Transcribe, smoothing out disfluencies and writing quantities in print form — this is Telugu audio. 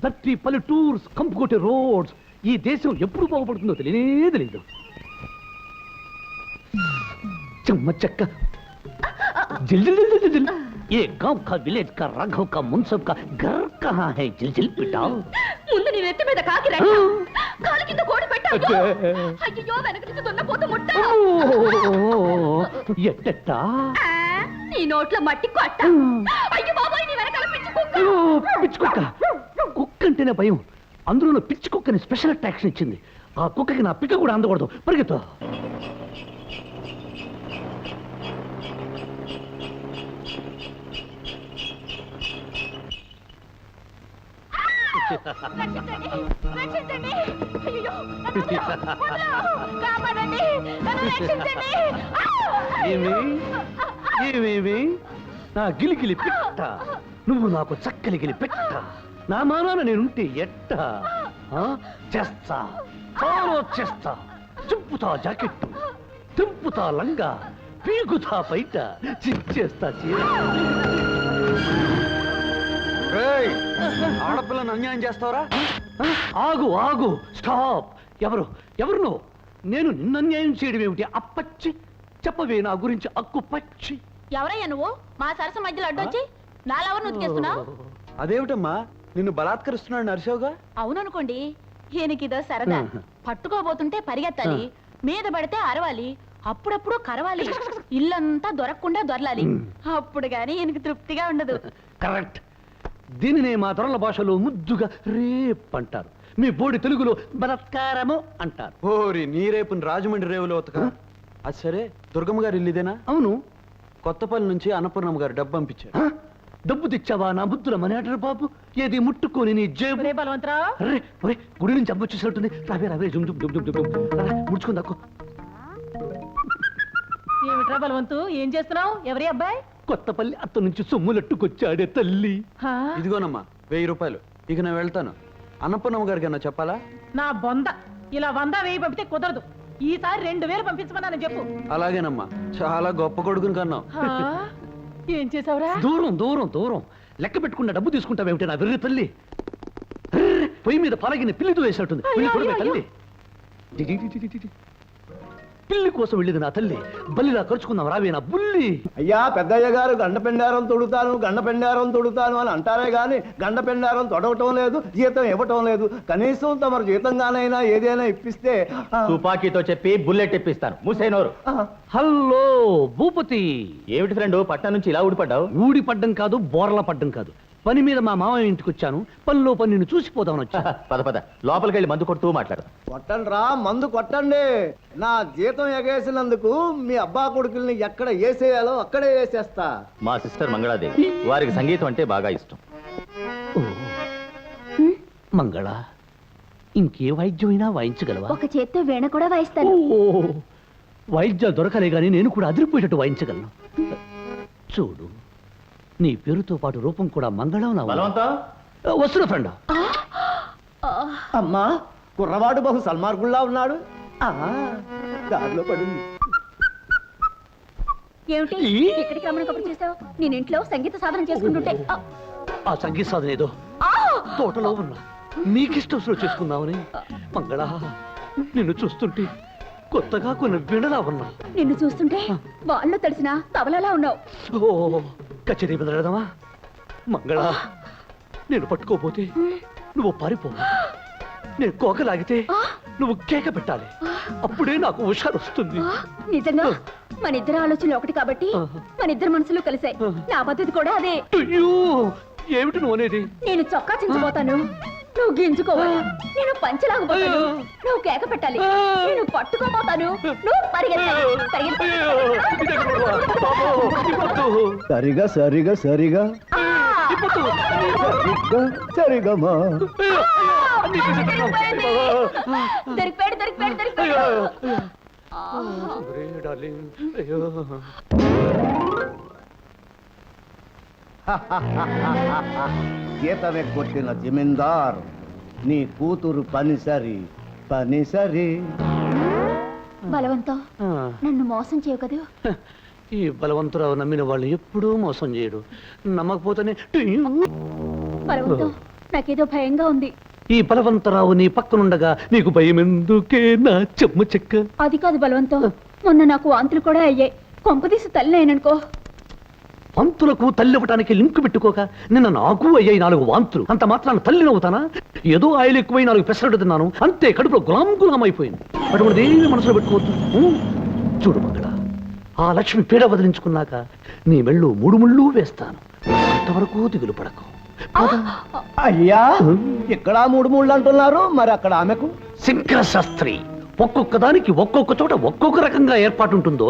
దట్టి పల్లెటూర్స్ కంపుకొట్టే రోడ్స్, ఈ దేశం ఎప్పుడు బాగుపడుతుందో తెలియదు. చెమ్మ చెక్క जिल जिल जिल जिल ये गांव का विलेज का राघव का मुनसब का घर कहाँ है जिल जिल पिटाओ ముందు నీ నెత్తి మీద కాకి రండి కాలి కింద కోడి పెట్టావు అయ్యో వెనక నుంచి దున్నపోతు ముట్ట ఎట్టట్టా నీ నోట్లో మట్టి కొట్ట అయ్యో బాబాయ్ నీ వెనకాల పిచ్చి కుక్క కుక్కంటేనే భయం అందులో పిచ్చి కుక్కని స్పెషల్ అట్రాక్షన్ ఇచ్చింది ఆ కుక్కకి నా పిక్క కూడా అందకూడదు పరిగెత్తు నా గిలిగిలి పెట్ట నువ్వు నాకు చక్కలిగిలి పెట్ట నా మానాన నేనుంటే ఎట్ట చేస్తా చాలా చేస్తా చింపుతా జాకెట్టు తింపుతా లంగా పీకుతా బయట చిచ్చేస్తా చీర ఆడపిల్లను అన్యాయం చేస్తావరా ఆగు ఆగు స్టాప్ ఎవరు నువ్వు నేను నిన్ను అన్యాయం చేయడం ఏమిటి అప్పచ్చి చెప్పవే నా గురించి అక్కు పచ్చి ఎవరయ్యా నువ్వు మా సరస మధ్యలో అడ్డొచ్చి నాలెవరు నుతికేస్తున్నావు అదేమిటమ్మా నిన్ను బలాత్కరిస్తున్నాడు నరసోగా అవుననుకోండి ఈయనకిదో సరదా పట్టుకోబోతుంటే పరిగెత్తాలి మీద పడితే అరవాలి అప్పుడప్పుడు కరవాలి ఇల్లంతా దొరకకుండా దొరలాలి అప్పుడు గాని ఈయనకి తృప్తిగా ఉండదు కరెక్ట్ దీనినే మా తొరల భాషలో ముద్దుగా రేప్ అంటారు మీ బోడి తెలుగులో బలత్కారము అంటారు ఓరి నీ రేపుని రాజమండ్రి రేవులో ఉతక అది సరే దుర్గమ్మ గారు ఇల్లుదేనా అవును కొత్తపల్లి నుంచి అన్నపూర్ణమ్మ గారు డబ్బు పంపించారు డబ్బు తెచ్చావా నా బుద్ధుల మనేటరు బాబు ఏది ముట్టుకొని నీ జేబు గుడి నుంచి అమ్మ వచ్చేసినట్టుంది రావే జుమ్ జుమ్ జుమ్ జుమ్ ముడుచుకుని దక్కు ఏమిట్రా బలవంతు ఏం చేస్తున్నావు ఎవరి అబ్బాయి కొత్తపల్లి అత్త నుంచి సొమ్ములట్టుకొచ్చాడే తల్లి ఇదిగోనమ్మా 1000 రూపాయలు ఇక నేను వెళ్తాను అన్నపూర్ణమ్మ గారికి అన్న చెప్పాలా నా బొంద ఇలా 100 1000 పంపితే కుదరదు ఈసారి 2000 పంపించమన్నాను చెప్పు అలాగేనమ్మా చాలా గొప్ప కొడుకుని కన్నావు ఏం చేసావురా దూరం దూరం దూరం లెక్క పెట్టుకున్న డబ్బు తీసుకుంటావేమిటి నా వెర్రి తల్లి పొయ్యి మీద పలగిన పిల్లితో వేసినట్టుంది తల్లి పిల్లి కోసం వెళ్ళేది నా తల్లి బల్లిలా ఖర్చుకుందాం రావే నా బుల్లి అయ్యా పెద్దయ్య గారు గండపెండారం తొడుతాను అని అంటారే గాని గండపెండారం తొడవటం లేదు జీతం ఇవ్వటం లేదు కనీసం తమరు జీతంగానైనా ఏదైనా ఇప్పిస్తే తుపాకీతో చెప్పి బుల్లెట్ ఇప్పిస్తాను మూసేనోరు హలో భూపతి ఏమిటి ఫ్రెండ్ పట్నం నుంచి ఇలా ఊడిపడ్డావు ఊడిపడ్డం కాదు బోర్ల పడ్డం కాదు పని మీద మా మామయ్య ఇంటికి వచ్చాను పనిలో పని నిన్ను చూసిపోదామని వచ్చా పద లోపలికి వెళ్ళి మందు కొడుతూ మాట్లాడు కొట్టండి రా మందు కొట్టండి నా జీతం ఎగేసినందుకు మీ అబ్బా కొడుకుల్ని ఎక్కడ వేసేయాలో అక్కడే వేసేస్తా మా సిస్టర్ మంగళాదేవి వారికి సంగీతం అంటే బాగా ఇష్టం మంగళ ఇంకే వాయిద్యమైనా వాయించగలవా ఒక చేత్తో వీణ కూడా వాయిస్తాను వాయిద్యాలు దొరకలే గానీ నేను కూడా అదిరిపోయేటట్టు వాయించగలను చూడు నీ పేరుతో పాటు రూపం కూడా మంగళం వస్తున్న ఫ్రెండ్ అమ్మా కుర్రవాడు బహు సల్మార్గుల్లా ఉన్నాడు దారిలో పడింది ఏమిటి ఎక్కడికి రమ్మని కబురు చేసావు నేను ఇంట్లో సంగీత సాధన చేసుకుంటుంటే ఆ సంగీత సాధన ఏదో తోటలో ఉన్నా నీకిష్టం చేసుకుందామని మంగళ నిన్ను చూస్తుంటే కొత్తగా కొన్ని వీణలా ఉన్నా నిన్ను చూస్తుంటే వాళ్ళు తెలిసిన తబలలా ఉన్నావు కచేరీ బదలడదామా మంగళ నేను పట్టుకోపోతే నువ్వు పారిపో నేను కోకలాగితే నువ్వు కేక పెట్టాలి అప్పుడే నాకు హుషారు వస్తుంది నిజంగా మన ఇద్దరు ఆలోచనలు ఒకటి కాబట్టి మన ఇద్దరు మనసులు కలిసాయి నా పద్ధతి కూడా అదే అయ్యో ఏమిటి నువ్వు అనేది నేను చొక్కా చించిపోతాను నువ్వు గింజుకోవాలి నేను పంచలాగపోతాను నువ్వు కేక పెట్టాలి నేను పట్టుకోపోతాను నువ్వు సరిగా సరిగా సరిగా సరిగమా దొరికిపోయాడు జీతమే కొట్టిన జమీందార్ నీ కూతురు పనిసరి బలవంతం నన్ను మోసం చేయవు కదా ఈ బలవంతురావు నమ్మిన వాళ్ళు ఎప్పుడూ మోసం చేయడు నమ్మకపోతేనే బలవంతం నాకేదో భయంగా ఉంది. ఈ బలవంతరావు నీ పక్కనుండగా నీకు భయం ఎందుకే నా చెమ్మ చెక్క? అది కాదు బలవంతం, మొన్న నాకు వాంతులు కూడా అయ్యాయి. కొంపదీసి తల్లి అయిననుకో. వాంతులకు తల్లి ఇవ్వటానికి లింకు పెట్టుకోక నిన్న నాకు అయ్యాయి 4 వాంతులు. అంత మాత్రాన తల్లి నవ్వుతానా? ఏదో ఆయిల్ ఎక్కువై 4 పెసరట్టు తిన్నాను అంతే, కడుపులో గులాం అయిపోయింది. అటువంటిది ఏమీ మనసులో పెట్టుకోవద్దు. చూడు మంగళ, ఆ లక్ష్మి పీడ వదిలించుకున్నాక నీ మెళ్ళు 3 ముళ్ళు వేస్తాను. అంతవరకు దిగులు పడకు. అయ్యా ఇక్కడ 3 ముళ్ళు అంటున్నారు, మరి అక్కడ ఆమెకు? శంకర శాస్త్రి ఒక్కొక్క దానికి ఒక్కొక్క చోట ఒక్కొక్క రకంగా ఏర్పాటు ఉంటుందో.